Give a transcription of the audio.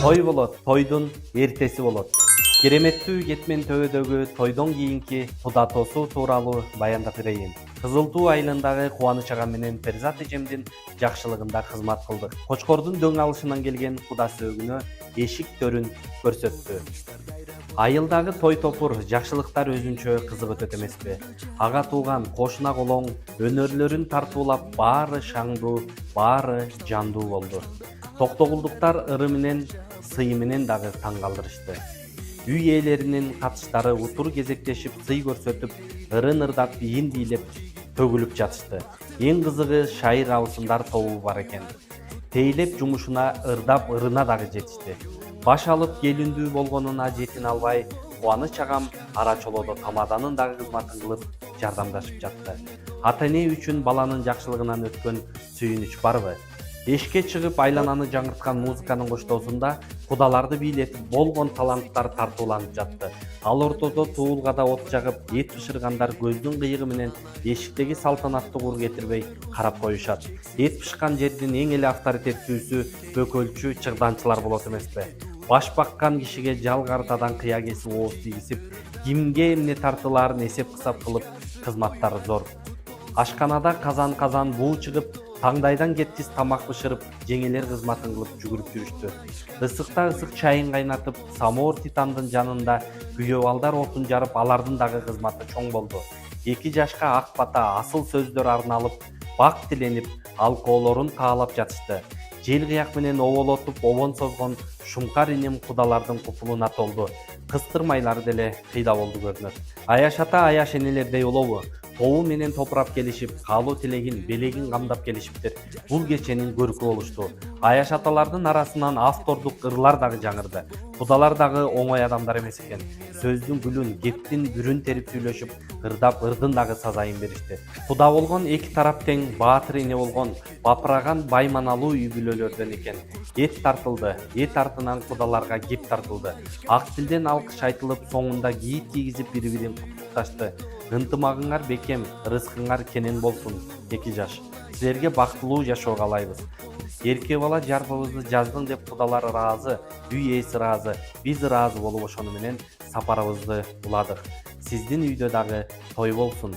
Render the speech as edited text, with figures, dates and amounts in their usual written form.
Той болот, тойдун эртеси болот. Кереметтүү кетмен төбөдөгү тойдон кийинки куда тосуу тууралуу баяндап берейин. Кызыл Туу айылындагы Кубаныч ага менен Перизат эжемдин жакшылыгында кызмат кылдык. Кочкордун дөң алышынан келген куда сөөгүнө эшик төрүн көрсөттү. Айылдагы той топур жакшылыктар өзүнчө кызык өтөт эмеспи? Ага тууган кошуна колоң өнөрлөрүн тартуулап баары шаңдуу, баары жандуу болду. Токтогулдуктар ыры менен, сый менен дагы таң калтырышты. Үй ээлеринин катыштары утур кезектешип сый көрсөтүп, ырын ырдап, ийин бийлеп, төгүлүп жатышты. Эң кызыгы шайыр абысындар тобу бар экен. Тейлеп жумушуна ырдап ырына дагы жетишти. Баш алып келүндүү болгонуна жетин албай, Кубаныч агам ара чолодо тамаданын дагы кызматын кылып жардамдашып жатты. Ата эне үчүн баланын жакшылыгынан өткөн сүйүнүч барбы? Эшке чыгып айлананы жаңырткан музыканын коштоосунда кудаларды бийлетип болгон таланттар тартууланып жатты. Ал ортодо туулгада от жагып, эт бышыргандар көздүн кыйыгы менен эшиктеги салтанаттуу кур кетирбей карап коюшат. Эт бышкан жердин эң эле авторитеттүүсү бөкөлчү чырданчылар болот эмеспи? Баш баккан кишиге жал картадан кыя кесип ооз тийгизип, кимге эмне тартылаарын эсеп-кысап кылып кызматтары зор. Ашканада казан буу чыгып, таңдайдан кеттис тамак бышырып, жеңелер кызматын кылып жүгүрүп жүрүштү. Ысыкта ысык чайын кайнатып, самоор титандын жанында күйөө балдар отун жарып, алардын дагы кызматы чоң болду. 2 жашка ак бата асыл сөздөр арналып, бак тиленип, алкоолорун таалап жатышты. Жел кыяк менен оболотуп, обон созгон шумкар инем кудалардын купулуна толду. Кыстырмайлары деле кыйда болду көрүнөт. Аяш ата аяш энелердей улобу? Тобу менен топурап келишип, каалоо тилегин, белегин камдап келишиптир. Бул кеченин көркү болушту. Аяш аталардын арасынан автордук ырлар дагы жаңырды. Кудалар дагы оңой адамдар эмес экен. Сөздүн гүлүн, кептин бүрүн терип сүйлөшүп, ырдап ырдын дагы сазайын беришти. Куда болгон эки тарап тең, баатыр эне болгон, бапыраган байманалуу үй бүлөлөрдөн экен. Эт тартылды, эт артынан кудаларга кеп тартылды. Ак тилден алкыш айтылып, соңунда кийит кийгизип бири-бирин куттукташты. Ынтымагыңар бекем, рызкыңар кенен болсун, 2 жаш. Силерге бактылуу жашоо каалайбыз. Эрке бала жарбыбызды жаздың деп кудалар ыраазы, үй ээси ыраазы, биз ыраазы болуп ошону менен сапарыбызды уладык. Сиздин үйдө дагы той болсун.